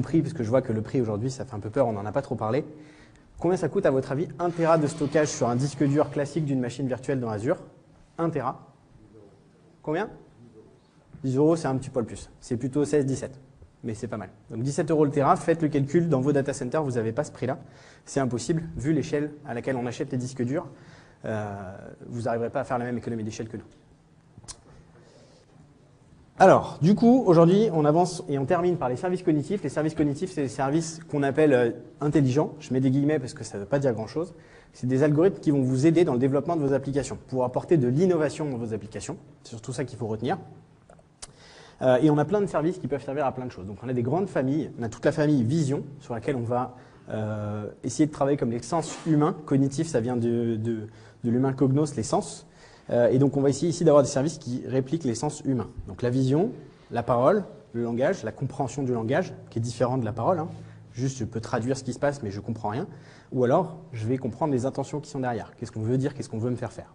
compris, parce que je vois que le prix aujourd'hui, ça fait un peu peur, on n'en a pas trop parlé. Combien ça coûte à votre avis 1 Tera de stockage sur un disque dur classique d'une machine virtuelle dans Azure? 1 Tera. Combien? 10 €, c'est un petit poil plus. C'est plutôt 16-17, mais c'est pas mal. Donc 17 € le Tera, faites le calcul, dans vos data centers, vous n'avez pas ce prix-là. C'est impossible, vu l'échelle à laquelle on achète les disques durs. Vous n'arriverez pas à faire la même économie d'échelle que nous. Alors, du coup, aujourd'hui, on avance et on termine par les services cognitifs. Les services cognitifs, c'est des services qu'on appelle intelligents. Je mets des guillemets parce que ça ne veut pas dire grand-chose. C'est des algorithmes qui vont vous aider dans le développement de vos applications, pour apporter de l'innovation dans vos applications. C'est surtout ça qu'il faut retenir. Et on a plein de services qui peuvent servir à plein de choses. Donc, on a des grandes familles. On a toute la famille Vision, sur laquelle on va essayer de travailler comme les sens humains. Cognitifs, ça vient de l'humain cognos, les sens. Et donc, on va essayer ici d'avoir des services qui répliquent les sens humains. Donc, la vision, la parole, le langage, la compréhension du langage, qui est différent de la parole. Hein. Juste, je peux traduire ce qui se passe, mais je ne comprends rien. Ou alors, je vais comprendre les intentions qui sont derrière. Qu'est-ce qu'on veut dire, qu'est-ce qu'on veut me faire faire.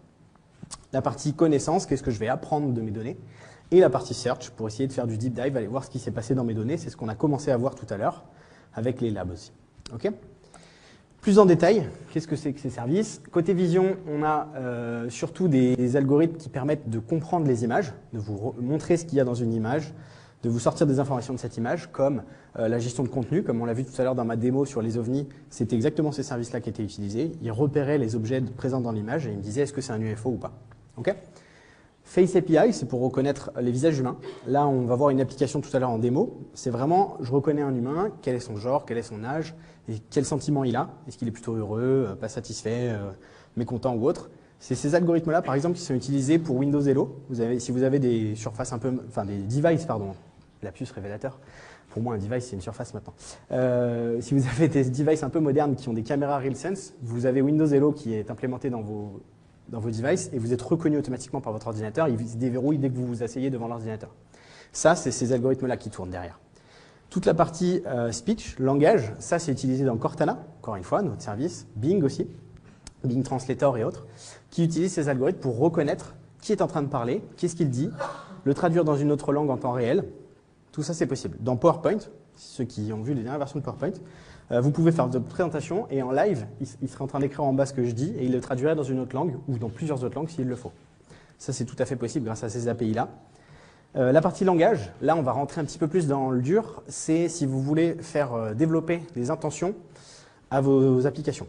La partie connaissance, qu'est-ce que je vais apprendre de mes données. Et la partie search, pour essayer de faire du deep dive, aller voir ce qui s'est passé dans mes données. C'est ce qu'on a commencé à voir tout à l'heure, avec les labs aussi. OK ? Plus en détail, qu'est-ce que c'est que ces services? Côté vision, on a surtout des algorithmes qui permettent de comprendre les images, de vous montrer ce qu'il y a dans une image, de vous sortir des informations de cette image, comme la gestion de contenu, comme on l'a vu tout à l'heure dans ma démo sur les ovnis, c'était exactement ces services-là qui étaient utilisés. Ils repéraient les objets présents dans l'image et ils me disaient est-ce que c'est un UFO ou pas. Okay. Face API, c'est pour reconnaître les visages humains. Là, on va voir une application tout à l'heure en démo. C'est vraiment, je reconnais un humain, quel est son genre, quel est son âge, et quel sentiment il a. Est-ce qu'il est plutôt heureux, pas satisfait, mécontent ou autre. C'est ces algorithmes-là, par exemple, qui sont utilisés pour Windows Hello. Si vous avez des surfaces un peu, enfin des devices, pardon, lapsus révélateur. Pour moi, un device, c'est une surface maintenant. Si vous avez des devices un peu modernes qui ont des caméras RealSense, vous avez Windows Hello qui est implémenté dans vos devices et vous êtes reconnu automatiquement par votre ordinateur. Il se déverrouille dès que vous vous asseyez devant l'ordinateur. Ça, c'est ces algorithmes-là qui tournent derrière. Toute la partie speech, langage, ça, c'est utilisé dans Cortana, encore une fois, notre service, Bing aussi, Bing Translator et autres, qui utilisent ces algorithmes pour reconnaître qui est en train de parler, qu'est-ce qu'il dit, le traduire dans une autre langue en temps réel. Tout ça, c'est possible. Dans PowerPoint, ceux qui ont vu les dernières versions de PowerPoint, vous pouvez faire votre présentation et en live, il serait en train d'écrire en bas ce que je dis et il le traduirait dans une autre langue ou dans plusieurs autres langues s'il le faut. Ça, c'est tout à fait possible grâce à ces API-là. La partie langage, là, on va rentrer un petit peu plus dans le dur. C'est si vous voulez faire développer des intentions à vos applications.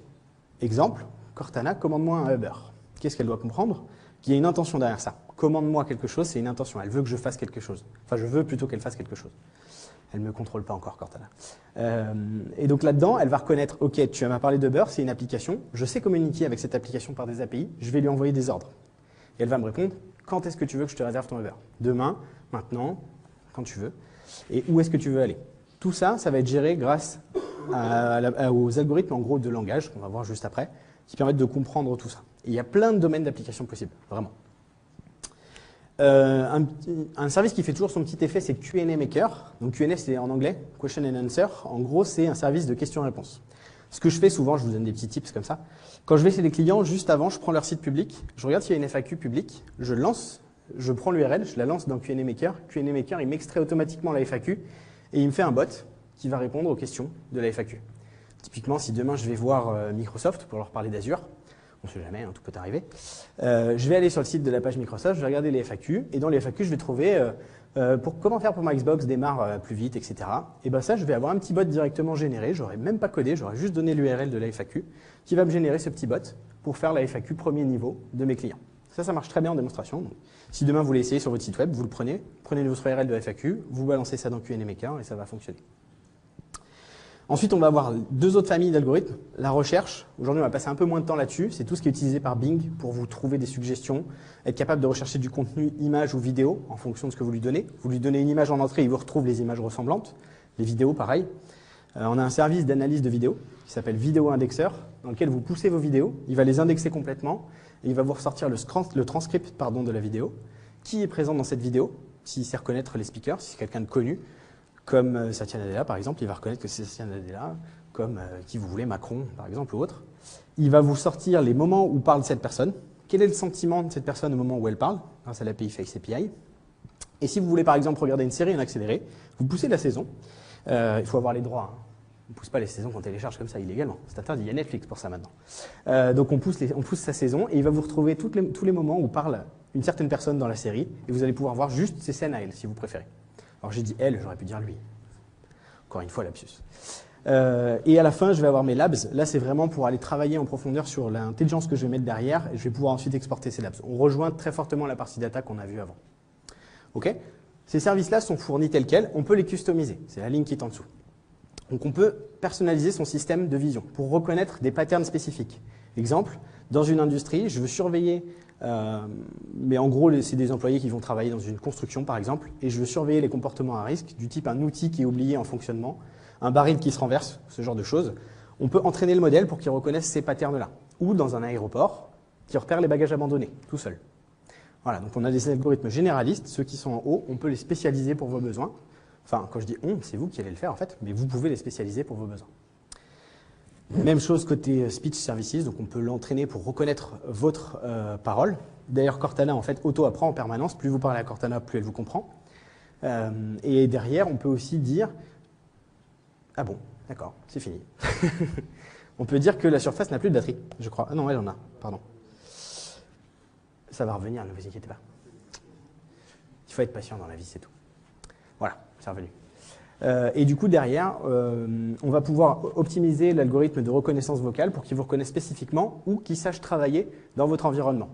Exemple, Cortana, commande-moi un Uber. Qu'est-ce qu'elle doit comprendre? Qu'il y a une intention derrière ça. Commande-moi quelque chose, c'est une intention. Elle veut que je fasse quelque chose. Enfin, je veux plutôt qu'elle fasse quelque chose. Elle ne me contrôle pas encore, Cortana. Et donc là-dedans, elle va reconnaître, OK, tu m'as parlé d'Uber, c'est une application. Je sais communiquer avec cette application par des API. Je vais lui envoyer des ordres. Et elle va me répondre, quand est-ce que tu veux que je te réserve ton Uber? Demain, maintenant, quand tu veux. Et où est-ce que tu veux aller? Tout ça, ça va être géré grâce aux algorithmes, en gros, de langage, qu'on va voir juste après, qui permettent de comprendre tout ça. Et il y a plein de domaines d'application possibles, vraiment. Un service qui fait toujours son petit effet, c'est Q&A Maker. Donc Q&A, c'est en anglais, Question and Answer. En gros, c'est un service de questions-réponses. Ce que je fais souvent, je vous donne des petits tips comme ça. Quand je vais chez les clients, juste avant, je prends leur site public, je regarde s'il y a une FAQ publique, je lance, je prends l'URL, je la lance dans Q&A Maker. Q&A Maker, il m'extrait automatiquement la FAQ et il me fait un bot qui va répondre aux questions de la FAQ. Typiquement, si demain je vais voir Microsoft pour leur parler d'Azure, on ne sait jamais, hein, tout peut arriver. Je vais aller sur le site de la page Microsoft, je vais regarder les FAQ, et dans les FAQ, je vais trouver comment faire pour ma Xbox démarre plus vite, etc. Et bien ça, je vais avoir un petit bot directement généré, j'aurais même pas codé, j'aurais juste donné l'URL de la FAQ, qui va me générer ce petit bot pour faire la FAQ premier niveau de mes clients. Ça marche très bien en démonstration. Donc, si demain vous voulez essayer sur votre site web, vous le prenez votre URL de FAQ, vous balancez ça dans Q&A Maker et ça va fonctionner. Ensuite, on va avoir deux autres familles d'algorithmes. La recherche, aujourd'hui on va passer un peu moins de temps là-dessus, c'est tout ce qui est utilisé par Bing pour vous trouver des suggestions, être capable de rechercher du contenu image ou vidéo en fonction de ce que vous lui donnez. Vous lui donnez une image en entrée, il vous retrouve les images ressemblantes, les vidéos pareil. On a un service d'analyse de vidéos qui s'appelle Vidéo Indexer, dans lequel vous poussez vos vidéos, il va les indexer complètement et il va vous ressortir le transcript de la vidéo, qui est présent dans cette vidéo, s'il sait reconnaître les speakers, si c'est quelqu'un de connu, comme Satya Nadella, par exemple, il va reconnaître que c'est Satya Nadella, comme qui vous voulez, Macron, par exemple, ou autre. Il va vous sortir les moments où parle cette personne, quel est le sentiment de cette personne au moment où elle parle, grâce à l'API Face API. Et si vous voulez, par exemple, regarder une série en accéléré, vous poussez la saison, Il faut avoir les droits. Hein. On ne pousse pas les saisons qu'on télécharge comme ça illégalement. C'est interdit, il y a Netflix pour ça maintenant. Donc on pousse sa saison et il va vous retrouver tous les moments où parle une certaine personne dans la série et vous allez pouvoir voir juste ses scènes à elle, si vous préférez. Alors j'ai dit elle, j'aurais pu dire lui. Encore une fois, lapsus. Et à la fin, je vais avoir mes labs. Là, c'est vraiment pour aller travailler en profondeur sur l'intelligence que je vais mettre derrière et je vais pouvoir ensuite exporter ces labs. On rejoint très fortement la partie data qu'on a vue avant. OK ? Ces services-là sont fournis tels quels, on peut les customiser. C'est la ligne qui est en dessous. Donc on peut personnaliser son système de vision pour reconnaître des patterns spécifiques. Exemple, dans une industrie, je veux surveiller, mais en gros c'est des employés qui vont travailler dans une construction par exemple, et je veux surveiller les comportements à risque du type un outil qui est oublié en fonctionnement, un baril qui se renverse, ce genre de choses. On peut entraîner le modèle pour qu'il reconnaisse ces patterns-là. Ou dans un aéroport, qui repère les bagages abandonnés, tout seul. Voilà, donc on a des algorithmes généralistes, ceux qui sont en haut, on peut les spécialiser pour vos besoins. Enfin, quand je dis on, c'est vous qui allez le faire en fait, mais vous pouvez les spécialiser pour vos besoins. Même chose côté speech services, donc on peut l'entraîner pour reconnaître votre parole. D'ailleurs, Cortana en fait auto-apprend en permanence, plus vous parlez à Cortana, plus elle vous comprend. Et derrière, on peut aussi dire « Ah bon, d'accord, c'est fini. » On peut dire que la surface n'a plus de batterie, je crois. Ah non, elle en a, pardon. Ça va revenir, ne vous inquiétez pas. Il faut être patient dans la vie, c'est tout. Voilà, c'est revenu. Et du coup, derrière, on va pouvoir optimiser l'algorithme de reconnaissance vocale pour qu'il vous reconnaisse spécifiquement ou qu'il sache travailler dans votre environnement.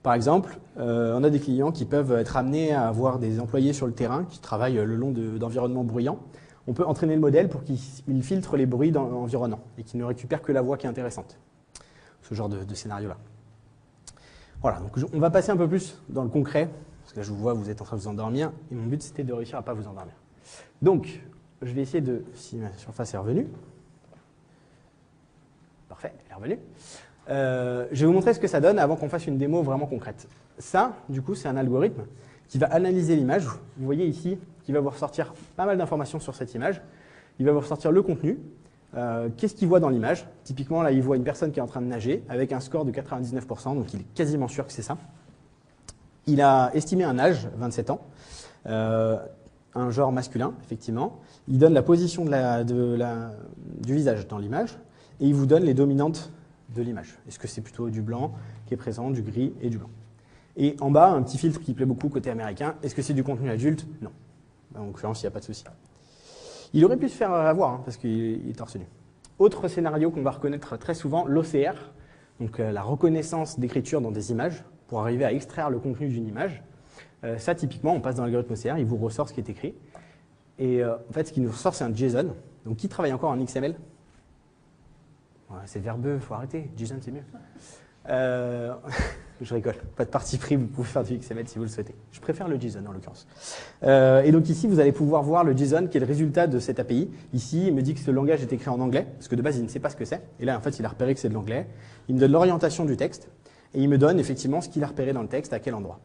Par exemple, on a des clients qui peuvent être amenés à avoir des employés sur le terrain qui travaillent le long d'environnements bruyants. On peut entraîner le modèle pour qu'il filtre les bruits environnants et qu'il ne récupère que la voix qui est intéressante. Ce genre de scénario-là. Voilà, donc on va passer un peu plus dans le concret. Parce que là, je vous vois, vous êtes en train de vous endormir. Et mon but, c'était de réussir à ne pas vous endormir. Donc, je vais essayer de... Si ma surface est revenue. Parfait, elle est revenue. Je vais vous montrer ce que ça donne avant qu'on fasse une démo vraiment concrète. Ça, du coup, c'est un algorithme qui va analyser l'image. Vous voyez ici qu'il va vous ressortir pas mal d'informations sur cette image. Il va vous ressortir le contenu. Qu'est-ce qu'il voit dans l'image? Typiquement, là, il voit une personne qui est en train de nager avec un score de 99%, donc il est quasiment sûr que c'est ça. Il a estimé un âge, 27 ans, un genre masculin, effectivement. Il donne la position du visage dans l'image et il vous donne les dominantes de l'image. Est-ce que c'est plutôt du blanc qui est présent, du gris et du blanc? Et en bas, un petit filtre qui plaît beaucoup côté américain. Est-ce que c'est du contenu adulte? Non. En l'occurrence, il n'y a pas de souci. Il aurait pu se faire avoir hein, parce qu'il est torse nu. Autre scénario qu'on va reconnaître très souvent, l'OCR, donc la reconnaissance d'écriture dans des images, pour arriver à extraire le contenu d'une image. Ça, typiquement, on passe dans l'algorithme OCR, il vous ressort ce qui est écrit. Et en fait, ce qui nous ressort, c'est un JSON. Donc, qui travaille encore en XML? Ouais, c'est verbeux, il faut arrêter. JSON, c'est mieux. Je rigole, pas de parti pris, vous pouvez faire du XML si vous le souhaitez. Je préfère le JSON en l'occurrence. Et donc ici, vous allez pouvoir voir le JSON qui est le résultat de cette API. Ici, il me dit que ce langage est écrit en anglais, parce que de base, il ne sait pas ce que c'est. Et là, en fait, il a repéré que c'est de l'anglais. Il me donne l'orientation du texte. Et il me donne effectivement ce qu'il a repéré dans le texte, à quel endroit.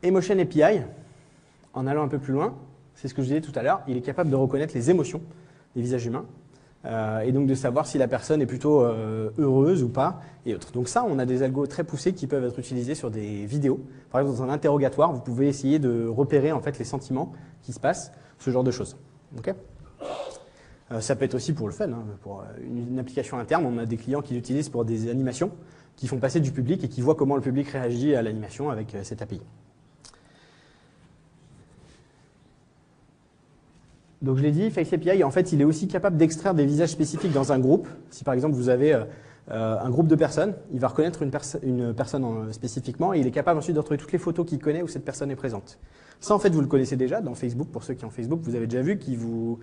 Emotion API, en allant un peu plus loin, c'est ce que je disais tout à l'heure, il est capable de reconnaître les émotions des visages humains, et donc de savoir si la personne est plutôt heureuse ou pas, et autres. Donc ça, on a des algos très poussés qui peuvent être utilisés sur des vidéos. Par exemple, dans un interrogatoire, vous pouvez essayer de repérer en fait les sentiments qui se passent, ce genre de choses. Okay, ça peut être aussi pour le fun, hein, pour une application interne. On a des clients qui l'utilisent pour des animations, qui font passer du public et qui voient comment le public réagit à l'animation avec cette API. Donc je l'ai dit, Face API, en fait, il est aussi capable d'extraire des visages spécifiques dans un groupe. Si par exemple vous avez un groupe de personnes, il va reconnaître une personne spécifiquement et il est capable ensuite de retrouver toutes les photos qu'il connaît où cette personne est présente. Ça, en fait, vous le connaissez déjà dans Facebook. Pour ceux qui ont Facebook, vous avez déjà vu qu'il vous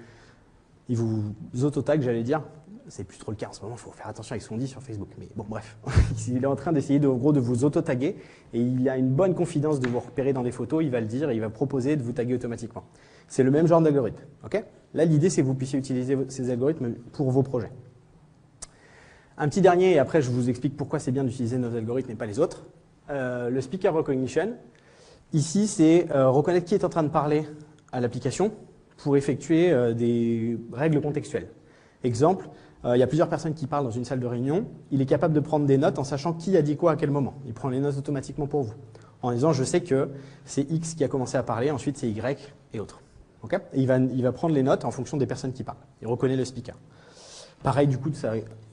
auto-tag, j'allais dire. C'est plus trop le cas en ce moment, il faut faire attention avec ce qu'on dit sur Facebook. Mais bon, bref, il est en train d'essayer de vous auto-taguer et il a une bonne confidence de vous repérer dans des photos, il va le dire et il va proposer de vous taguer automatiquement. C'est le même genre d'algorithme. Okay, là, l'idée, c'est que vous puissiez utiliser ces algorithmes pour vos projets. Un petit dernier, et après, je vous explique pourquoi c'est bien d'utiliser nos algorithmes et pas les autres. Le speaker recognition. Ici, c'est reconnaître qui est en train de parler à l'application pour effectuer des règles contextuelles. Exemple, il y a plusieurs personnes qui parlent dans une salle de réunion. Il est capable de prendre des notes en sachant qui a dit quoi à quel moment. Il prend les notes automatiquement pour vous. En disant, je sais que c'est X qui a commencé à parler, ensuite c'est Y et autres. Okay, et il va prendre les notes en fonction des personnes qui parlent. Il reconnaît le speaker. Pareil, du coup,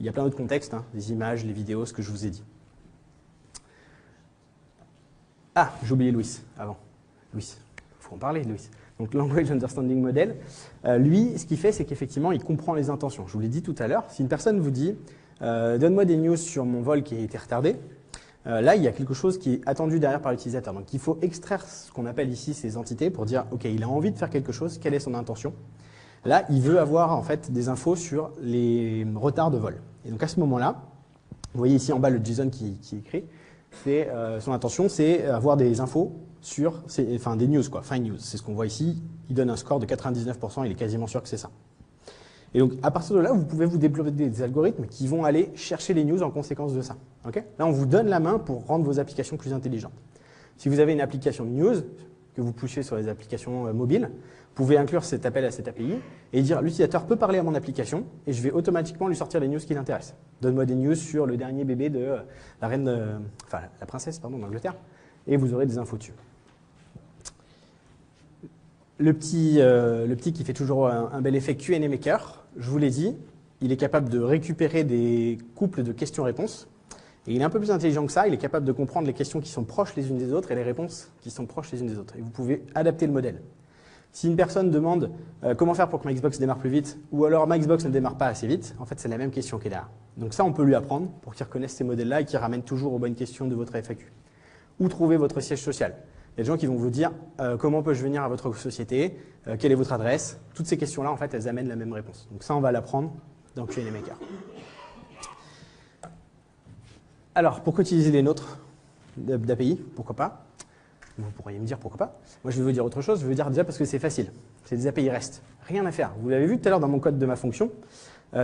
il y a plein d'autres contextes, hein, les images, les vidéos, ce que je vous ai dit. Ah, j'ai oublié Louis avant. Louis, il faut en parler, Louis. Donc, Language Understanding Model, lui, ce qu'il fait, c'est qu'effectivement, il comprend les intentions. Je vous l'ai dit tout à l'heure, si une personne vous dit « Donne-moi des news sur mon vol qui a été retardé », là, il y a quelque chose qui est attendu derrière par l'utilisateur. Donc, il faut extraire ce qu'on appelle ici ces entités pour dire « Ok, il a envie de faire quelque chose, quelle est son intention ?» Là, il veut avoir en fait des infos sur les retards de vol. Et donc, à ce moment-là, vous voyez ici en bas le JSON qui est écrit, son intention, c'est avoir des infos sur, des news, quoi, find news. C'est ce qu'on voit ici. Il donne un score de 99%, il est quasiment sûr que c'est ça. Et donc, à partir de là, vous pouvez vous développer des algorithmes qui vont aller chercher les news en conséquence de ça. Okay, là, on vous donne la main pour rendre vos applications plus intelligentes. Si vous avez une application de news que vous pushez sur les applications mobiles, vous pouvez inclure cet appel à cette API et dire l'utilisateur peut parler à mon application et je vais automatiquement lui sortir les news qui l'intéressent. Donne-moi des news sur le dernier bébé de la princesse d'Angleterre et vous aurez des infos dessus. Le petit qui fait toujours un bel effet Q&A Maker, je vous l'ai dit, il est capable de récupérer des couples de questions-réponses. Et il est un peu plus intelligent que ça, il est capable de comprendre les questions qui sont proches les unes des autres et les réponses qui sont proches les unes des autres. Et vous pouvez adapter le modèle. Si une personne demande comment faire pour que ma Xbox démarre plus vite, ou alors ma Xbox ne démarre pas assez vite, en fait c'est la même question qui est derrière. Donc ça on peut lui apprendre pour qu'il reconnaisse ces modèles-là et qu'il ramène toujours aux bonnes questions de votre FAQ. Où trouver votre siège social? Il y a des gens qui vont vous dire comment peux-je venir à votre société, quelle est votre adresse? Toutes ces questions-là, en fait, elles amènent la même réponse. Donc ça, on va l'apprendre dans Q&A Maker. Alors, pourquoi utiliser les nôtres d'API? Pourquoi pas? Vous pourriez me dire pourquoi pas. Moi, je vais vous dire autre chose. Je vais vous dire déjà parce que c'est facile. C'est des API REST. Rien à faire. Vous l'avez vu tout à l'heure dans mon code de ma fonction.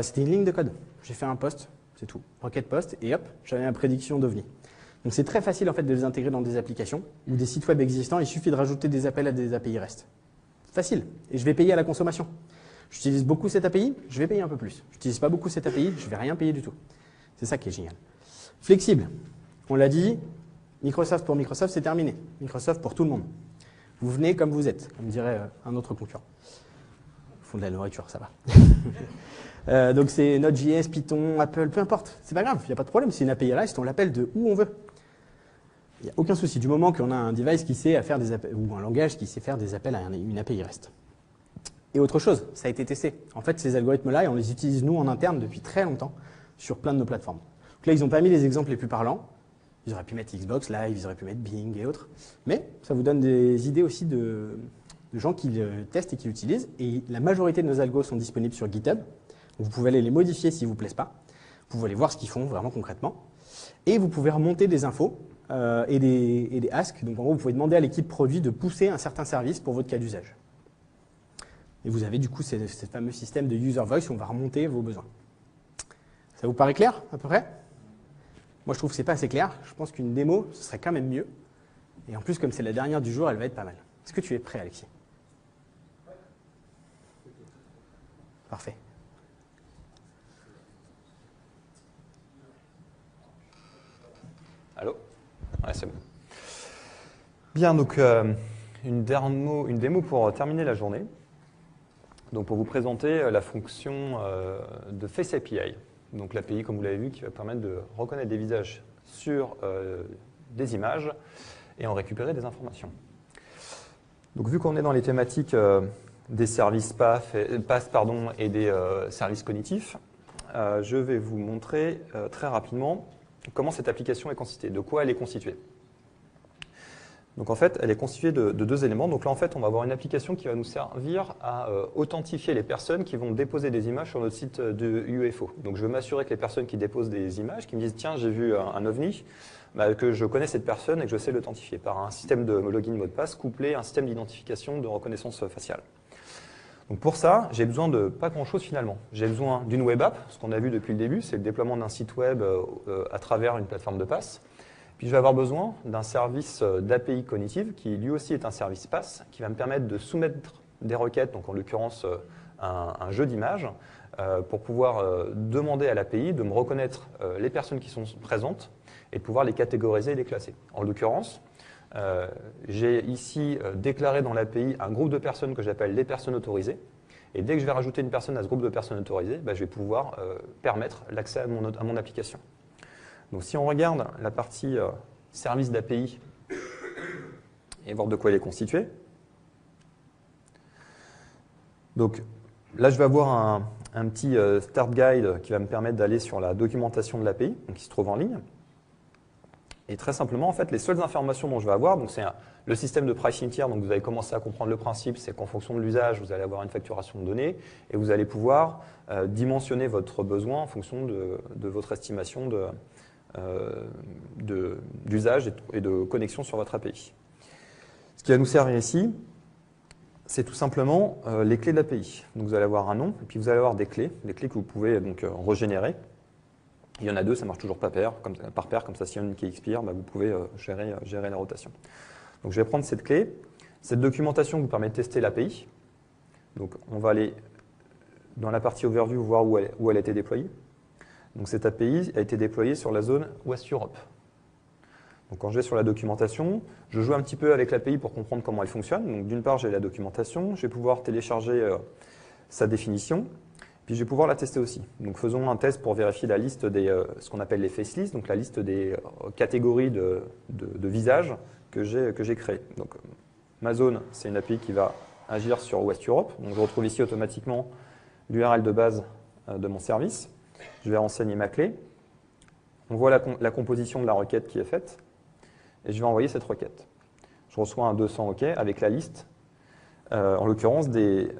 C'était une ligne de code. J'ai fait un post, c'est tout. Requête post, et hop, j'avais ma prédiction d'OVNI. Donc c'est très facile en fait de les intégrer dans des applications ou des sites web existants. Il suffit de rajouter des appels à des API REST. Facile. Et je vais payer à la consommation. J'utilise beaucoup cette API, je vais payer un peu plus. Je n'utilise pas beaucoup cette API, je ne vais rien payer du tout. C'est ça qui est génial. Flexible. On l'a dit, Microsoft pour Microsoft, c'est terminé. Microsoft pour tout le monde. Vous venez comme vous êtes, comme dirait un autre concurrent. Ils font de la nourriture, ça va. Donc c'est Node.js, Python, Apple, peu importe. C'est pas grave, il n'y a pas de problème. C'est une API REST, on l'appelle de où on veut. Il n'y a aucun souci, du moment qu'on a un device qui sait faire des appels, ou un langage qui sait faire des appels à une API REST. Et autre chose, ça a été testé. En fait, ces algorithmes-là, on les utilise nous en interne depuis très longtemps sur plein de nos plateformes. Donc là, ils n'ont pas mis les exemples les plus parlants. Ils auraient pu mettre Xbox Live, ils auraient pu mettre Bing et autres. Mais ça vous donne des idées aussi de gens qui le testent et qui l'utilisent. Et la majorité de nos algos sont disponibles sur GitHub. Vous pouvez aller les modifier s'ils ne vous plaisent pas. Vous pouvez aller voir ce qu'ils font vraiment concrètement. Et vous pouvez remonter des infos et des asks. Donc en gros, vous pouvez demander à l'équipe produit de pousser un certain service pour votre cas d'usage. Et vous avez du coup ce fameux système de user voice où on va remonter vos besoins. Ça vous paraît clair à peu près? Moi, je trouve que ce n'est pas assez clair. Je pense qu'une démo, ce serait quand même mieux. Et en plus, comme c'est la dernière du jour, elle va être pas mal. Est-ce que tu es prêt, Alexis? Parfait. Allô? Ouais, c'est bon. Bien, donc une démo pour terminer la journée. Donc pour vous présenter la fonction de Face API. Donc l'API, comme vous l'avez vu, qui va permettre de reconnaître des visages sur des images et en récupérer des informations. Donc vu qu'on est dans les thématiques des services PaaS et des services cognitifs, je vais vous montrer très rapidement comment cette application est constituée, de quoi elle est constituée. Donc en fait, elle est constituée de deux éléments. Donc là, en fait, on va avoir une application qui va nous servir à authentifier les personnes qui vont déposer des images sur notre site de UEFO. Donc je veux m'assurer que les personnes qui déposent des images, qui me disent « tiens, j'ai vu un OVNI », que je connais cette personne et que je sais l'authentifier par un système de login mot de passe couplé à un système d'identification de reconnaissance faciale. Donc pour ça, j'ai besoin de pas grand-chose finalement. J'ai besoin d'une web app, ce qu'on a vu depuis le début, c'est le déploiement d'un site web à travers une plateforme de passe. Puis je vais avoir besoin d'un service d'API cognitive qui lui aussi est un service PaaS qui va me permettre de soumettre des requêtes, donc en l'occurrence un jeu d'images, pour pouvoir demander à l'API de me reconnaître les personnes qui sont présentes et de pouvoir les catégoriser et les classer. En l'occurrence, j'ai ici déclaré dans l'API un groupe de personnes que j'appelle les personnes autorisées. Et dès que je vais rajouter une personne à ce groupe de personnes autorisées, je vais pouvoir permettre l'accès à mon application. Donc si on regarde la partie service d'API et voir de quoi elle est constituée, donc là je vais avoir un petit start guide qui va me permettre d'aller sur la documentation de l'API, qui se trouve en ligne. Et très simplement, en fait, les seules informations dont je vais avoir, donc c'est le système de pricing tier, donc vous avez commencé à comprendre le principe, c'est qu'en fonction de l'usage, vous allez avoir une facturation de données et vous allez pouvoir dimensionner votre besoin en fonction de votre estimation d'usage et de connexion sur votre API. Ce qui va nous servir ici, c'est tout simplement les clés de l'API. Donc vous allez avoir un nom et puis vous allez avoir des clés que vous pouvez donc régénérer. Il y en a deux, ça marche toujours par paire, comme ça, s'il y en a une qui expire, vous pouvez gérer la rotation. Donc je vais prendre cette clé. Cette documentation vous permet de tester l'API. Donc on va aller dans la partie overview voir où elle a été déployée. Donc cette API a été déployée sur la zone Ouest Europe. Donc quand je vais sur la documentation, je joue un petit peu avec l'API pour comprendre comment elle fonctionne. Donc d'une part, j'ai la documentation, je vais pouvoir télécharger sa définition. Puis je vais pouvoir la tester aussi. Donc faisons un test pour vérifier la liste ce qu'on appelle les facelists, donc la liste des catégories de visages que j'ai créées. Donc ma zone, c'est une API qui va agir sur West Europe. Donc je retrouve ici automatiquement l'URL de base de mon service. Je vais renseigner ma clé. On voit la composition de la requête qui est faite. Et je vais envoyer cette requête. Je reçois un 200 OK avec la liste. En l'occurrence des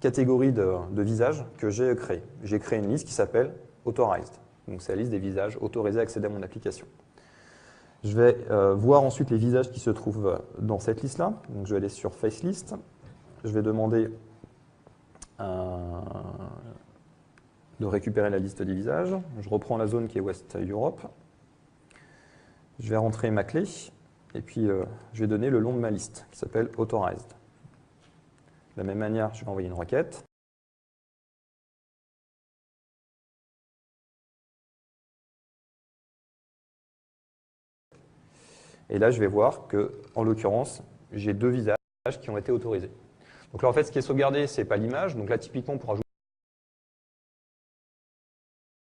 catégories de visages que j'ai créées. J'ai créé une liste qui s'appelle Authorized. Donc c'est la liste des visages autorisés à accéder à mon application. Je vais voir ensuite les visages qui se trouvent dans cette liste-là. Donc je vais aller sur Facelist. Je vais demander de récupérer la liste des visages. Je reprends la zone qui est West Europe. Je vais rentrer ma clé. Et puis je vais donner le nom de ma liste qui s'appelle Authorized. De la même manière, je vais envoyer une requête. Et là, je vais voir que, en l'occurrence, j'ai deux visages qui ont été autorisés. Donc là, en fait, ce qui est sauvegardé, ce n'est pas l'image. Donc là, typiquement, pour ajouter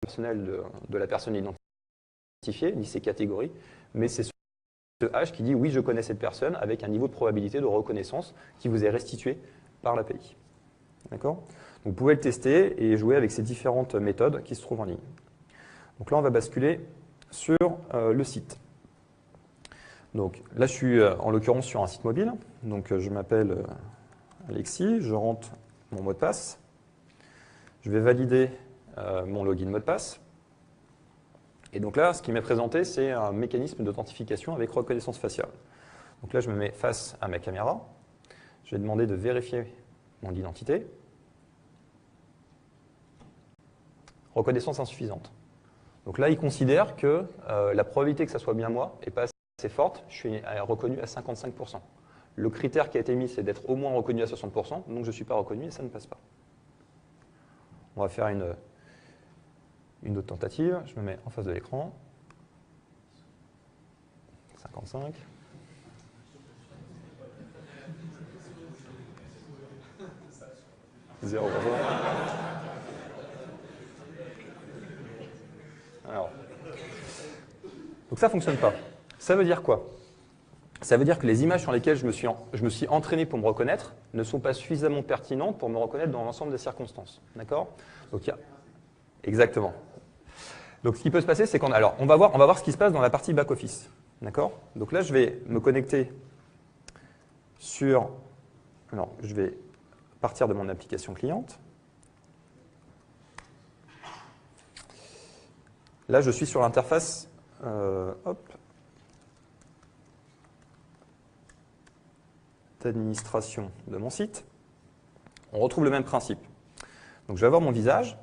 le personnel de la personne identifiée, ni ses catégories, mais c'est ce hash qui dit oui, je connais cette personne avec un niveau de probabilité de reconnaissance qui vous est restitué par l'API. D'accord ? Donc vous pouvez le tester et jouer avec ces différentes méthodes qui se trouvent en ligne. Donc là, on va basculer sur le site. Donc là, je suis en l'occurrence sur un site mobile. Donc je m'appelle Alexis, je rentre mon mot de passe. Je vais valider mon login mot de passe. Et donc là, ce qui m'est présenté, c'est un mécanisme d'authentification avec reconnaissance faciale. Donc là, je me mets face à ma caméra. Je vais demander de vérifier mon identité. Reconnaissance insuffisante. Donc là, il considère que la probabilité que ça soit bien moi n'est pas assez forte. Je suis reconnu à 55%. Le critère qui a été mis, c'est d'être au moins reconnu à 60%. Donc je ne suis pas reconnu et ça ne passe pas. On va faire une autre tentative. Je me mets en face de l'écran. 55. Zéro. Alors. Donc ça ne fonctionne pas. Ça veut dire quoi? Ça veut dire que les images sur lesquelles je me suis entraîné pour me reconnaître ne sont pas suffisamment pertinentes pour me reconnaître dans l'ensemble des circonstances. D'accord? Donc exactement. Donc ce qui peut se passer, c'est qu'on on va voir ce qui se passe dans la partie back-office. D'accord? Donc là, je vais me connecter sur... Alors, je vais partir de mon application cliente. Là, je suis sur l'interface d'administration de mon site. On retrouve le même principe. Donc, je vais avoir mon visage.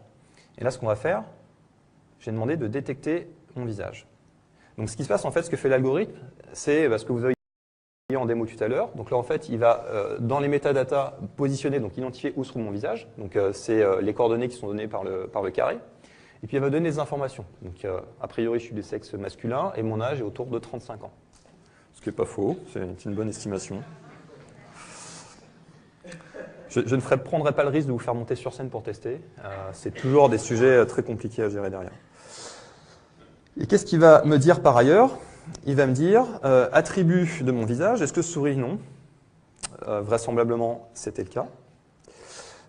Et là, ce qu'on va faire, j'ai demandé de détecter mon visage. Donc, ce qui se passe, en fait, ce que fait l'algorithme, c'est ce que vous avez en démo tout à l'heure. Donc là, en fait, il va, dans les métadatas, positionner, donc identifier où se trouve mon visage. Donc, c'est les coordonnées qui sont données par le carré. Et puis, il va me donner des informations. Donc, a priori, je suis de sexe masculin et mon âge est autour de 35 ans. Ce qui n'est pas faux, c'est une bonne estimation. Je ne prendrai pas le risque de vous faire monter sur scène pour tester. C'est toujours des sujets très compliqués à gérer derrière. Et qu'est-ce qu'il va me dire par ailleurs? Il va me dire attribut de mon visage, est-ce que je souris? Non. Vraisemblablement, c'était le cas.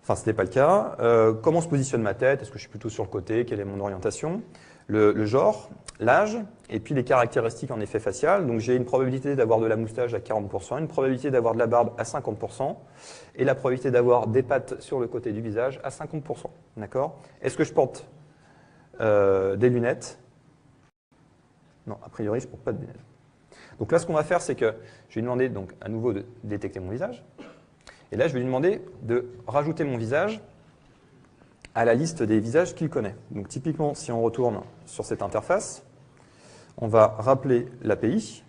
Enfin, ce n'était pas le cas. Comment se positionne ma tête? Est-ce que je suis plutôt sur le côté? Quelle est mon orientation? Le genre, l'âge, et puis les caractéristiques en effet facial. Donc j'ai une probabilité d'avoir de la moustache à 40%, une probabilité d'avoir de la barbe à 50%, et la probabilité d'avoir des pattes sur le côté du visage à 50%. D'accord? Est-ce que je porte des lunettes? Non, a priori, je ne porte pas de lunettes. Donc là, ce qu'on va faire, c'est que je vais lui demander donc, à nouveau de détecter mon visage. Et là, je vais lui demander de rajouter mon visage à la liste des visages qu'il connaît. Donc typiquement, si on retourne sur cette interface, on va rappeler l'API.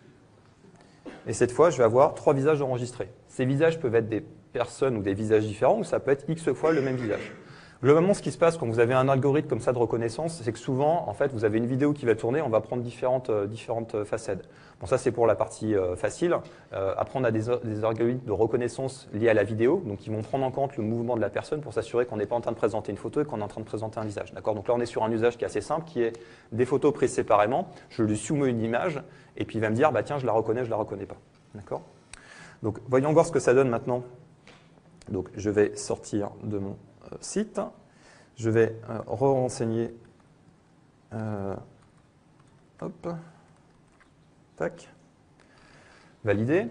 Et cette fois, je vais avoir 3 visages enregistrés. Ces visages peuvent être des personnes ou des visages différents, ou ça peut être X fois le même visage. Globalement, ce qui se passe quand vous avez un algorithme comme ça de reconnaissance, c'est que souvent, en fait, vous avez une vidéo qui va tourner, on va prendre différentes facettes. Bon, ça, c'est pour la partie facile. Après, on a des algorithmes de reconnaissance liés à la vidéo, donc ils vont prendre en compte le mouvement de la personne pour s'assurer qu'on n'est pas en train de présenter une photo et qu'on est en train de présenter un visage. D'accord? Donc là, on est sur un usage qui est assez simple, qui est des photos prises séparément. Je lui soumets une image, et puis il va me dire, bah, tiens, je la reconnais pas. D'accord? Donc, voyons voir ce que ça donne maintenant. Donc, je vais sortir de mon site. Je vais re-renseigner. Hop. Tac. Valider.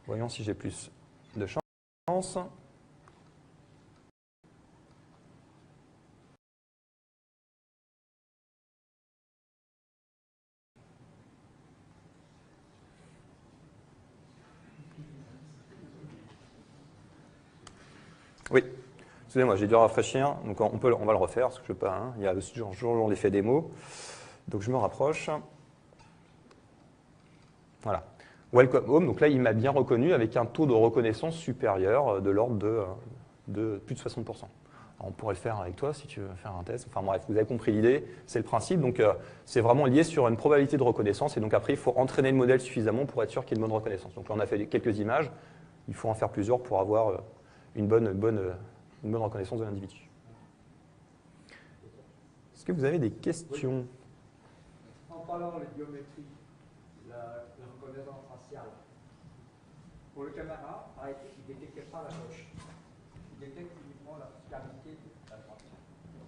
Voyons si j'ai plus de chance. Oui. Excusez-moi, j'ai dû rafraîchir, donc on va le refaire, parce que je ne veux pas, hein, il y a toujours l'effet démo. Donc je me rapproche. Voilà. Welcome home, donc là il m'a bien reconnu avec un taux de reconnaissance supérieur de l'ordre de plus de 60%. Alors, on pourrait le faire avec toi si tu veux faire un test. Enfin bref, vous avez compris l'idée, c'est le principe. Donc c'est vraiment lié sur une probabilité de reconnaissance, et donc après il faut entraîner le modèle suffisamment pour être sûr qu'il y ait une bonne reconnaissance. Donc là on a fait quelques images, il faut en faire plusieurs pour avoir une bonne reconnaissance de l'individu. Est-ce que vous avez des questions? En parlant de biométrie, la reconnaissance faciale, pour le caméra, il ne détecte pas la gauche. Il détecte uniquement la fiscalité de la droite.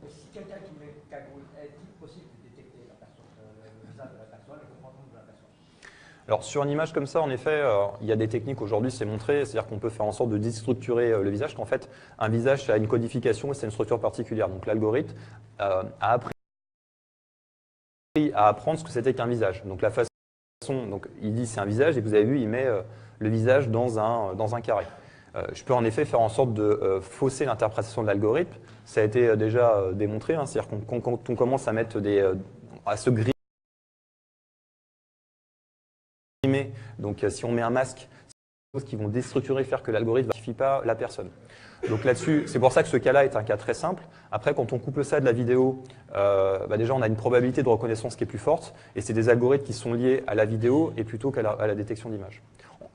Et si quelqu'un qui met cagoule, est-il possible de détecter la personne, le visage de la personne, le comportement de la personne? Alors sur une image comme ça, en effet, il y a des techniques aujourd'hui, c'est montré, c'est-à-dire qu'on peut faire en sorte de déstructurer le visage, qu'en fait, un visage, ça a une codification et c'est une structure particulière. Donc l'algorithme a appris à apprendre ce que c'était qu'un visage. Donc la façon, donc il dit c'est un visage, et vous avez vu, il met le visage dans un carré. Je peux en effet faire en sorte de fausser l'interprétation de l'algorithme. Ça a été déjà démontré, hein, c'est-à-dire quand on commence à mettre à se grimer, donc si on met un masque, c'est des choses qui vont déstructurer, faire que l'algorithme ne identifie pas la personne. Donc là-dessus, c'est pour ça que ce cas-là est un cas très simple. Après, quand on couple ça de la vidéo, déjà on a une probabilité de reconnaissance qui est plus forte, et c'est des algorithmes qui sont liés à la vidéo et plutôt qu'à la détection d'images.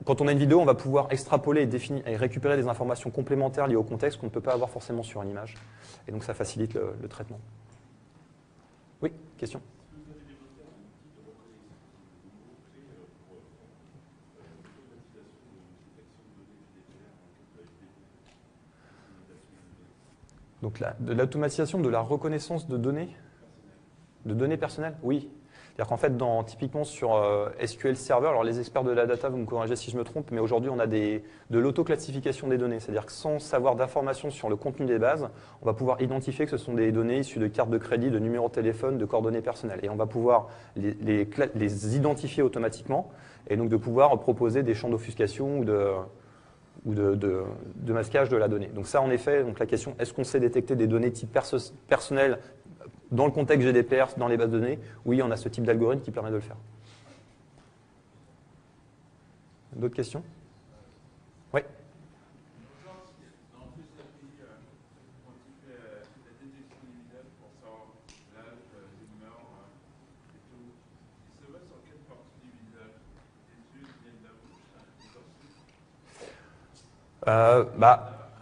Quand on a une vidéo, on va pouvoir extrapoler et récupérer des informations complémentaires liées au contexte qu'on ne peut pas avoir forcément sur une image. Et donc ça facilite le traitement. Oui, question ? Donc de l'automatisation de la reconnaissance de données personnelles, oui. C'est-à-dire qu'en fait, typiquement sur SQL Server, alors les experts de la data, vous me corrigez si je me trompe, mais aujourd'hui on a de l'autoclassification des données. C'est-à-dire que sans savoir d'informations sur le contenu des bases, on va pouvoir identifier que ce sont des données issues de cartes de crédit, de numéros de téléphone, de coordonnées personnelles. Et on va pouvoir les identifier automatiquement, et donc de pouvoir proposer des champs d'offuscation ou de masquage de la donnée. Donc ça, en effet, donc la question, est-ce qu'on sait détecter des données type personnelles dans le contexte GDPR, dans les bases de données? Oui, on a ce type d'algorithme qui permet de le faire. D'autres questions? Oui.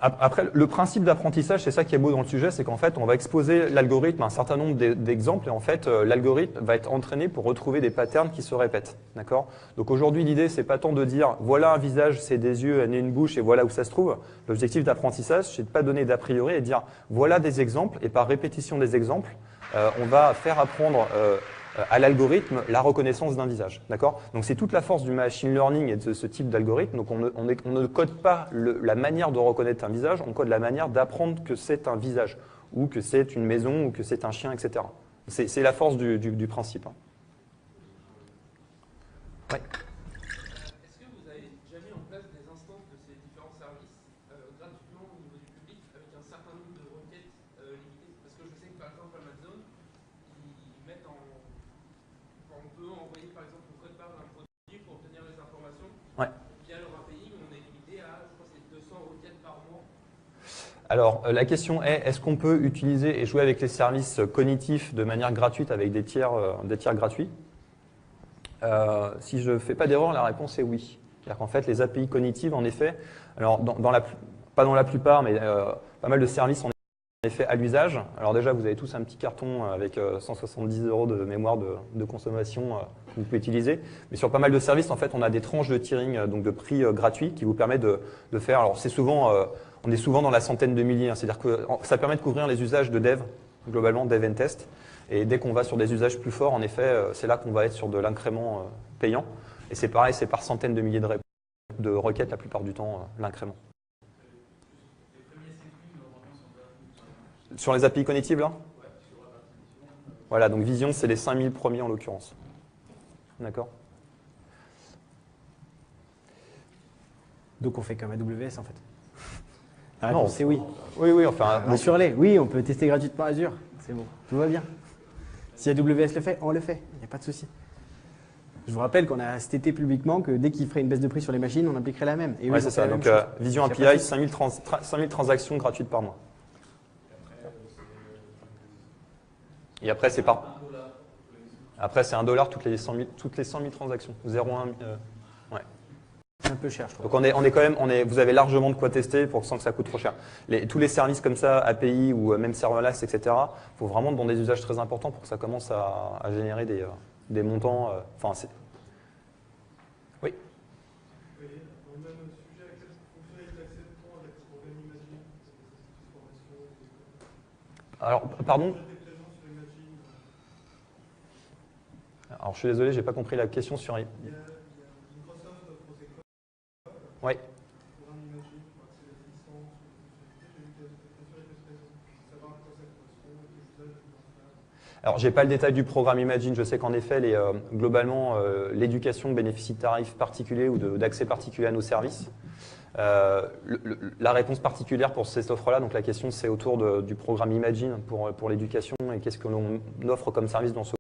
Après, le principe d'apprentissage, c'est ça qui est beau dans le sujet, c'est qu'en fait, on va exposer l'algorithme à un certain nombre d'exemples et en fait, l'algorithme va être entraîné pour retrouver des patterns qui se répètent. D'accord ? Donc aujourd'hui, l'idée, c'est pas tant de dire voilà un visage, c'est des yeux, un nez, une bouche et voilà où ça se trouve. L'objectif d'apprentissage, c'est de pas donner d'a priori et de dire voilà des exemples et par répétition des exemples, on va faire apprendre à l'algorithme la reconnaissance d'un visage. D'accord ? Donc c'est toute la force du machine learning et de ce type d'algorithme. Donc on ne code pas la manière de reconnaître un visage, on code la manière d'apprendre que c'est un visage, ou que c'est une maison, ou que c'est un chien, etc. C'est la force du principe. Hein. Ouais. Est-ce que vous avez déjà mis en place des instances de ces différents services gratuitement au niveau du public avec un certain nombre de requêtes limitées? Parce que je sais que par exemple Amazon, ils mettent en... on peut envoyer par exemple le code barre d'un produit pour obtenir les informations. Ouais. Via leur API, on est limité à, je crois que c'est 200 requêtes par mois. Alors, la question est qu'on peut utiliser et jouer avec les services cognitifs de manière gratuite avec des tiers gratuits? Si je ne fais pas d'erreur, la réponse est oui. C'est-à-dire qu'en fait, les API cognitives, en effet, alors pas dans la plupart, mais pas mal de services en effet à l'usage. Alors déjà, vous avez tous un petit carton avec 170 € de mémoire de consommation que vous pouvez utiliser. Mais sur pas mal de services, en fait, on a des tranches de tiering, donc de prix gratuits, qui vous permettent de faire. Alors c'est souvent, on est souvent dans la centaine de milliers. Hein, c'est-à-dire que ça permet de couvrir les usages de dev, globalement dev and test. Et dès qu'on va sur des usages plus forts, en effet, c'est là qu'on va être sur de l'incrément payant. Et c'est pareil, c'est par centaines de milliers de requêtes la plupart du temps, l'incrément. Sur les API cognitives, là ? Voilà, donc Vision, c'est les 5000 premiers en l'occurrence. D'accord ? Donc on fait comme AWS en fait. La Non, réponse c'est oui. Oui, enfin... Rassure-les, oui, on peut tester gratuitement Azure. C'est bon, tout va bien. Si AWS le fait, on le fait, il n'y a pas de souci. Je vous rappelle qu'on a staté publiquement que dès qu'il ferait une baisse de prix sur les machines, on appliquerait la même. Et oui, oui, c'est ça. Donc Vision API, 5000 transactions gratuites par mois. Et après, c'est par... Après, c'est $1 toutes les 100 000 transactions. 0,1... ouais. C'est un peu cher, je trouve. Donc on est quand même, vous avez largement de quoi tester sans que ça coûte trop cher. Tous les services comme ça, API ou même serverless, etc., il faut vraiment dans des usages très importants pour que ça commence à générer des montants. Enfin, c'est... Oui. Oui, dans le même sujet, quelle fonctionnalité d'accès de temps avec le programme Imagine? Alors, pardon? Alors, je suis désolé, je n'ai pas compris la question sur... Il y a Microsoft offre aux écoles. Oui. Programme Imagine pour accéder à des licences, j'ai vu savoir à quoi ça correspond, les usages de faire. Alors, je n'ai pas le détail du programme Imagine. Je sais qu'en effet, globalement, l'éducation bénéficie de tarifs particuliers ou d'accès particulier à nos services. La réponse particulière pour cette offre-là, donc la question c'est autour du programme Imagine pour l'éducation et qu'est-ce que l'on offre comme service dans ce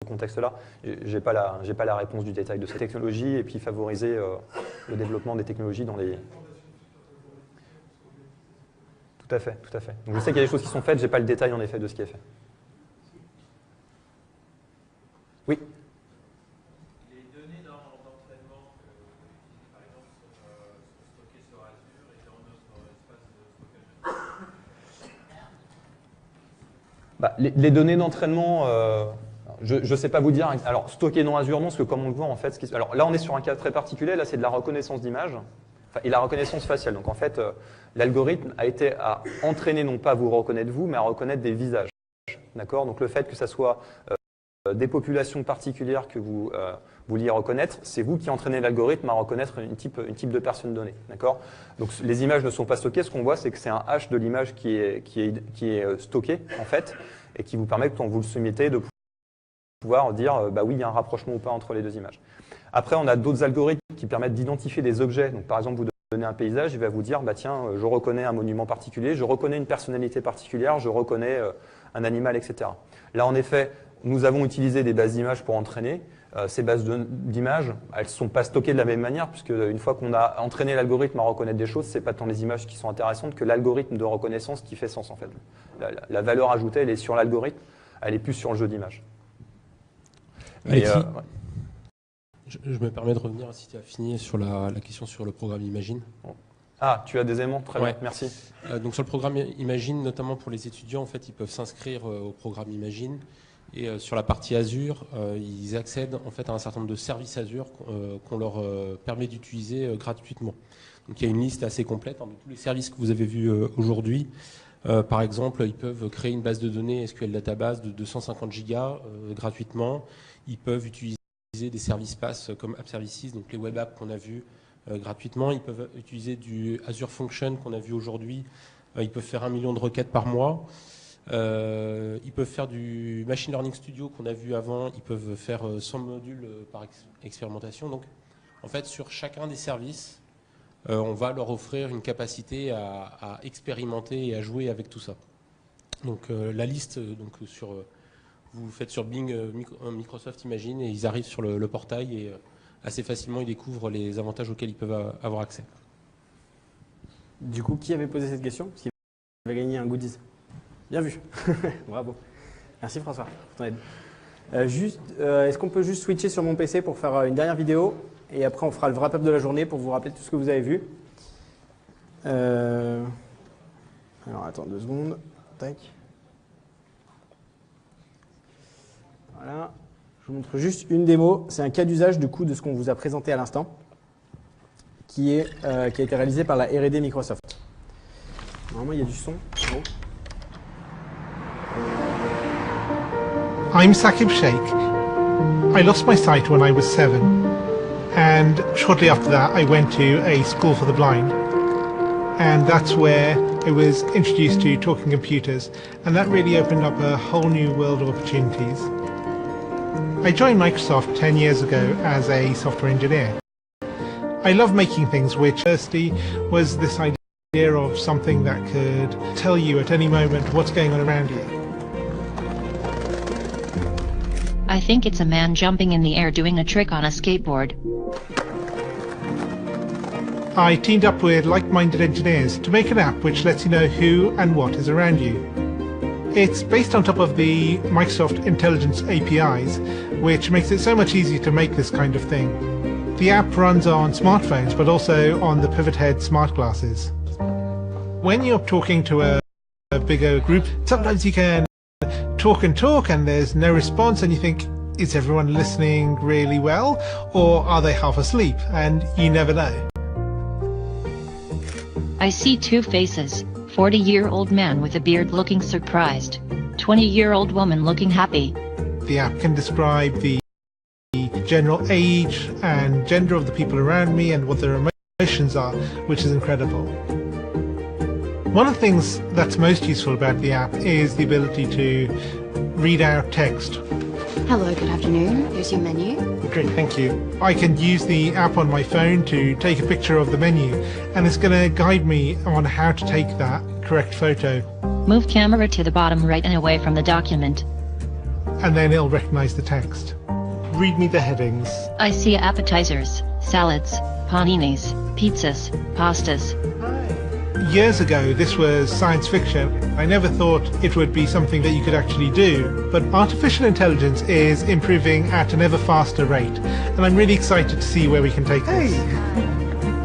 contexte-là. J'ai pas la réponse du détail de cette technologie et puis favoriser le développement des technologies dans les... Tout à fait, tout à fait. Donc je sais qu'il y a des choses qui sont faites, j'ai pas le détail en effet de ce qui est fait. Oui. Les données d'entraînement que vous utilisez par exemple sont stockées sur Azure et dans notre espace de stockage. Les données d'entraînement, je ne sais pas vous dire. Alors, stocker dans Azure, non, parce que comme on le voit, en fait, alors là, on est sur un cas très particulier. Là, c'est de la reconnaissance d'image et la reconnaissance faciale. Donc, en fait, l'algorithme a été à entraîner, non pas à vous reconnaître vous, mais à reconnaître des visages. D'accord ? Donc, le fait que ça soit des populations particulières que vous vouliez reconnaître, c'est vous qui entraînez l'algorithme à reconnaître une type de personne donnée. D'accord ? Donc, les images ne sont pas stockées. Ce qu'on voit, c'est que c'est un hash de l'image qui est stocké, en fait, et qui vous permet, quand vous le soumettez, de pouvoir dire bah oui, il y a un rapprochement ou pas entre les deux images. Après, on a d'autres algorithmes qui permettent d'identifier des objets. Donc, par exemple, vous donnez un paysage, il va vous dire bah tiens, je reconnais un monument particulier, je reconnais une personnalité particulière, je reconnais un animal, etc. Là, en effet, nous avons utilisé des bases d'images pour entraîner. Ces bases d'images, elles ne sont pas stockées de la même manière, puisque une fois qu'on a entraîné l'algorithme à reconnaître des choses, ce n'est pas tant les images qui sont intéressantes que l'algorithme de reconnaissance qui fait sens, en fait. La valeur ajoutée, elle est sur l'algorithme, elle est plus sur le jeu d'images. Ouais. Je me permets de revenir, si tu as fini, sur la question sur le programme Imagine. Ah, tu as des éléments, très Ouais. bien, merci. Donc sur le programme Imagine, notamment pour les étudiants, en fait, ils peuvent s'inscrire au programme Imagine. Et sur la partie Azure, ils accèdent en fait à un certain nombre de services Azure qu'on leur permet d'utiliser gratuitement. Donc il y a une liste assez complète de tous les services que vous avez vus aujourd'hui. Par exemple, ils peuvent créer une base de données SQL Database de 250 gigas gratuitement. Ils peuvent utiliser des services PaaS comme App Services, donc les web apps qu'on a vus gratuitement. Ils peuvent utiliser du Azure Function qu'on a vu aujourd'hui. Ils peuvent faire 1 million de requêtes par mois. Ils peuvent faire du Machine Learning Studio qu'on a vu avant. Ils peuvent faire 100 modules par expérimentation. Donc, en fait, sur chacun des services, on va leur offrir une capacité à expérimenter et à jouer avec tout ça. Donc, la liste, vous faites sur Bing Microsoft Imagine et ils arrivent sur le portail et assez facilement, ils découvrent les avantages auxquels ils peuvent avoir accès. Du coup, qui avait posé cette question? Parce qu'il avait gagné un goodies. Bien vu. Bravo. Merci François pour ton aide. Est-ce qu'on peut juste switcher sur mon PC pour faire une dernière vidéo et après on fera le wrap-up de la journée pour vous rappeler tout ce que vous avez vu. Alors attends 2 secondes. Tac. Voilà. Je vous montre juste une démo. C'est un cas d'usage du coup de ce qu'on vous a présenté à l'instant qui a été réalisé par la R&D Microsoft. Normalement il y a du son. Bon. I'm Saqib Sheikh. I lost my sight when I was 7, and shortly after that I went to a school for the blind, and that's where I was introduced to talking computers, and that really opened up a whole new world of opportunities. I joined Microsoft 10 years ago as a software engineer. I love making things, which firstly was this idea of something that could tell you at any moment what's going on around you. I think it's a man jumping in the air doing a trick on a skateboard. I teamed up with like-minded engineers to make an app which lets you know who and what is around you. It's based on top of the Microsoft Intelligence APIs, which makes it so much easier to make this kind of thing. The app runs on smartphones, but also on the Pivot Head smart glasses. When you're talking to a bigger group, sometimes you can talk and there's no response and you think, is everyone listening really well or are they half asleep? And you never know. I see 2 faces, 40-year-old man with a beard looking surprised, 20-year-old woman looking happy. The app can describe the general age and gender of the people around me and what their emotions are, which is incredible. One of the things that's most useful about the app is the ability to read out text. Hello, good afternoon. Here's your menu. Great, thank you. I can use the app on my phone to take a picture of the menu, and it's going to guide me on how to take that correct photo. Move camera to the bottom right and away from the document. And then it'll recognize the text. Read me the headings. I see appetizers, salads, paninis, pizzas, pastas. Years ago, this was science fiction. I never thought it would be something that you could actually do. But artificial intelligence is improving at an ever faster rate. And I'm really excited to see where we can take this.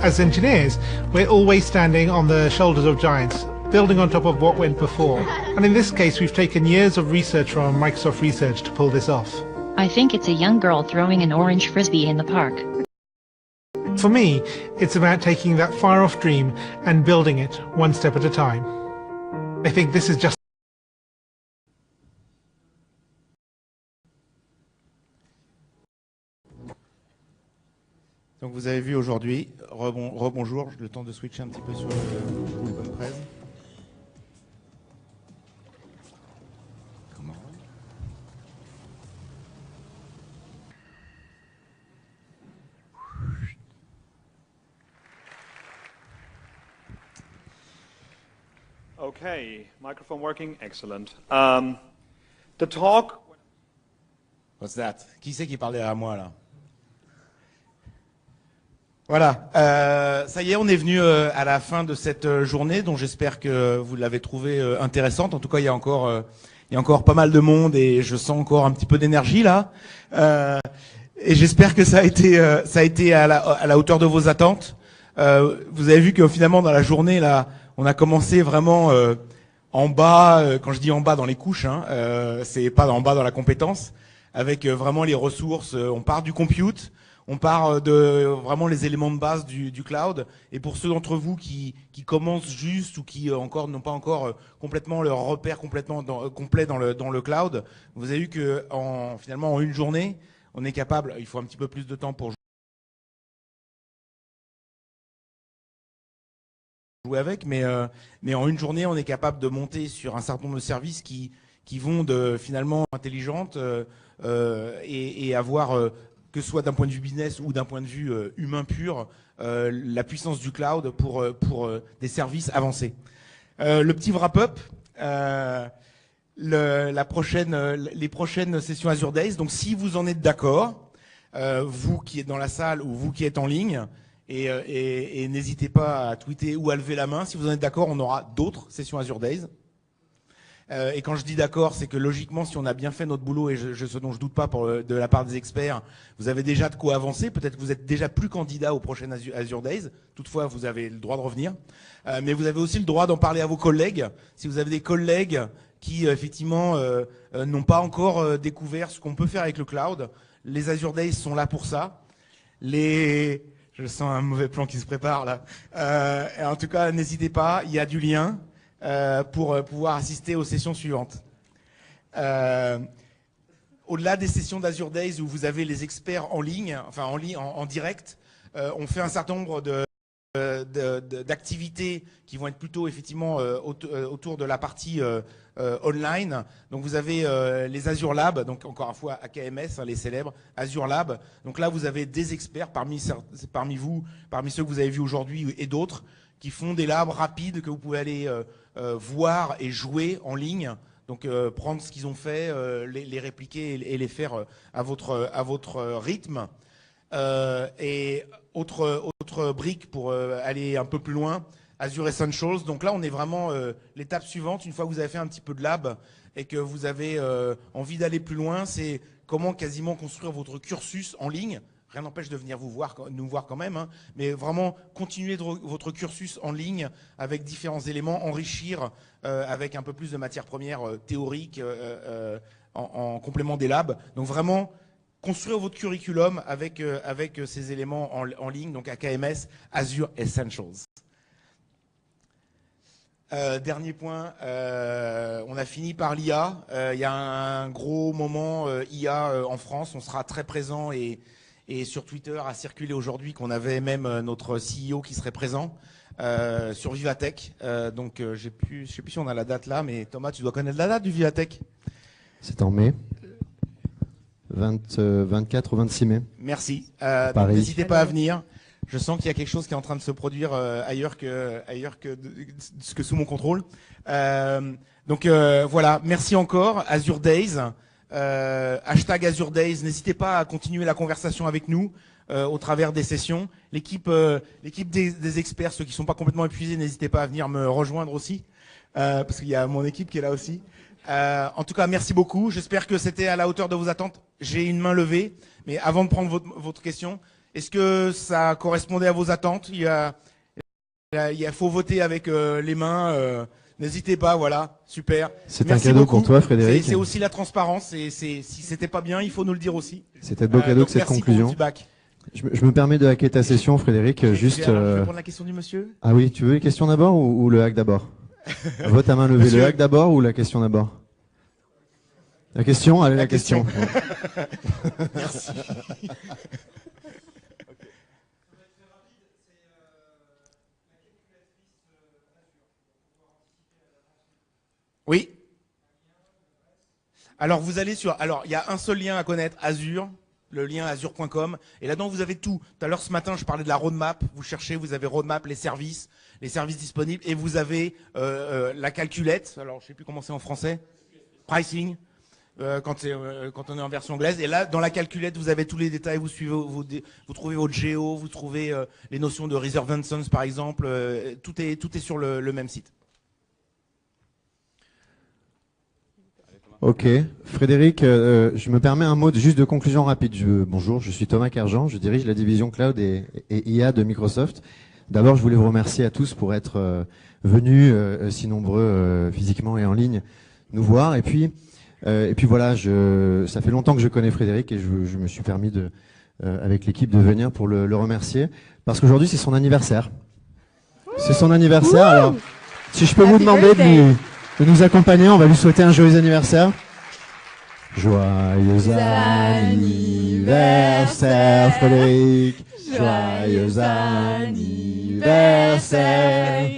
As engineers, we're always standing on the shoulders of giants, building on top of what went before. And in this case, we've taken years of research from Microsoft Research to pull this off. I think it's a young girl throwing an orange frisbee in the park. For me, it's about taking that far-off dream and building it one step at a time. I think this is just Donc vous avez vu aujourd'hui, rebonjour, le temps de switcher un petit peu sur le Open Press. Comment? Okay, microphone working, excellent. The talk. What's that? Qui c'est qui parlait à moi là? Voilà, ça y est, on est venu à la fin de cette journée, dont j'espère que vous l'avez trouvée intéressante. En tout cas, il y a encore pas mal de monde et je sens encore un petit peu d'énergie là. Et j'espère que ça a été à la hauteur de vos attentes. Vous avez vu que finalement dans la journée là, on a commencé vraiment en bas. Quand je dis en bas dans les couches, hein, c'est pas en bas dans la compétence, avec vraiment les ressources. On part du compute, on part de vraiment les éléments de base du cloud. Et pour ceux d'entre vous qui commencent juste ou qui encore n'ont pas encore complètement leur repère complet dans le cloud, vous avez vu que finalement en une journée, on est capable. Il faut un petit peu plus de temps pour jouer avec, mais en une journée, on est capable de monter sur un certain nombre de services qui vont de finalement intelligentes et avoir, que ce soit d'un point de vue business ou d'un point de vue humain pur, la puissance du cloud pour des services avancés. Le petit wrap-up, les prochaines sessions Azure Days. Donc, si vous en êtes d'accord, vous qui êtes dans la salle ou vous qui êtes en ligne, et n'hésitez pas à tweeter ou à lever la main. Si vous en êtes d'accord, on aura d'autres sessions Azure Days. Et quand je dis d'accord, c'est que logiquement, si on a bien fait notre boulot, et ce dont je doute pas de la part des experts, vous avez déjà de quoi avancer. Peut-être que vous êtes déjà plus candidat aux prochaines Azure Days. Toutefois, vous avez le droit de revenir. Mais vous avez aussi le droit d'en parler à vos collègues. Si vous avez des collègues qui, effectivement, n'ont pas encore découvert ce qu'on peut faire avec le cloud, les Azure Days sont là pour ça. Je sens un mauvais plan qui se prépare là. En tout cas, n'hésitez pas, il y a du lien pour pouvoir assister aux sessions suivantes. Au-delà des sessions d'Azure Days où vous avez les experts en ligne, enfin en direct, on fait un certain nombre d'activités qui vont être plutôt effectivement autour de la partie online. Donc vous avez les Azure Labs, donc encore une fois AKMS, hein, les célèbres Azure Labs. Donc là vous avez des experts parmi vous, parmi ceux que vous avez vus aujourd'hui et d'autres, qui font des labs rapides que vous pouvez aller voir et jouer en ligne. Donc prendre ce qu'ils ont fait, les répliquer et les faire à votre rythme. Et autre brique pour aller un peu plus loin, Azure Essentials. Donc là, on est vraiment l'étape suivante. Une fois que vous avez fait un petit peu de lab et que vous avez envie d'aller plus loin, c'est comment quasiment construire votre cursus en ligne. Rien n'empêche de venir nous voir quand même, hein, mais vraiment continuer votre cursus en ligne avec différents éléments, enrichir avec un peu plus de matières premières théoriques en complément des labs. Donc vraiment construire votre curriculum avec ces éléments en ligne, donc AKMS, Azure Essentials. Dernier point, on a fini par l'IA. Il y a un gros moment IA en France. On sera très présent et sur Twitter a circulé aujourd'hui qu'on avait même notre CEO qui serait présent sur Vivatech. Donc je sais plus si on a la date là, mais Thomas, tu dois connaître la date du Vivatech. C'est en mai. 24 au 26 mai. Merci. N'hésitez pas à venir. Je sens qu'il y a quelque chose qui est en train de se produire ailleurs que sous mon contrôle. Donc voilà, merci encore. Azure Days, hashtag Azure Days. N'hésitez pas à continuer la conversation avec nous au travers des sessions. L'équipe des experts, ceux qui ne sont pas complètement épuisés, n'hésitez pas à venir me rejoindre aussi, parce qu'il y a mon équipe qui est là aussi. En tout cas, merci beaucoup. J'espère que c'était à la hauteur de vos attentes. J'ai une main levée, mais avant de prendre votre question, est-ce que ça correspondait à vos attentes? Il faut voter avec les mains. N'hésitez pas, voilà, super. C'est un cadeau pour toi, Frédéric. C'est aussi la transparence. Si c'était pas bien, il faut nous le dire aussi. C'est un beau cadeau que cette conclusion. Je me permets de hacker ta session, Frédéric. Je vais prendre la question du monsieur. Ah oui, tu veux les questions d'abord ou le hack d'abord? Vote à main levée. Le hack d'abord ou la question d'abord? La question, allez, la question. Merci. Oui. Alors vous allez il y a un seul lien à connaître, Azure, le lien azure.com, et là-dedans vous avez tout. Tout à l'heure ce matin je parlais de la roadmap, vous cherchez, vous avez roadmap, les services disponibles, et vous avez la calculette, alors je sais plus comment c'est en français, pricing, quand on est en version anglaise, et là dans la calculette vous avez tous les détails, vous trouvez votre géo, vous trouvez les notions de reserve instance par exemple, tout est sur le même site. Ok. Frédéric, je me permets un mot juste de conclusion rapide. Bonjour, je suis Thomas Kerjean, je dirige la division Cloud et IA de Microsoft. D'abord, je voulais vous remercier à tous pour être venus si nombreux physiquement et en ligne nous voir. Et puis voilà, ça fait longtemps que je connais Frédéric et je me suis permis avec l'équipe de venir pour le remercier parce qu'aujourd'hui c'est son anniversaire. C'est son anniversaire. Alors, si je peux vous demander de nous accompagner, on va lui souhaiter un joyeux anniversaire. Joyeux anniversaire Frédéric. Joyeux anniversaire.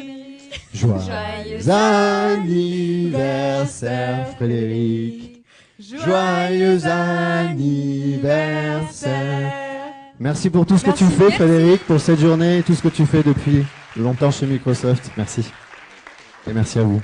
Joyeux anniversaire Frédéric. Joyeux anniversaire. Merci pour tout ce que tu fais Frédéric, pour cette journée et tout ce que tu fais depuis longtemps chez Microsoft. Merci. Et merci à vous.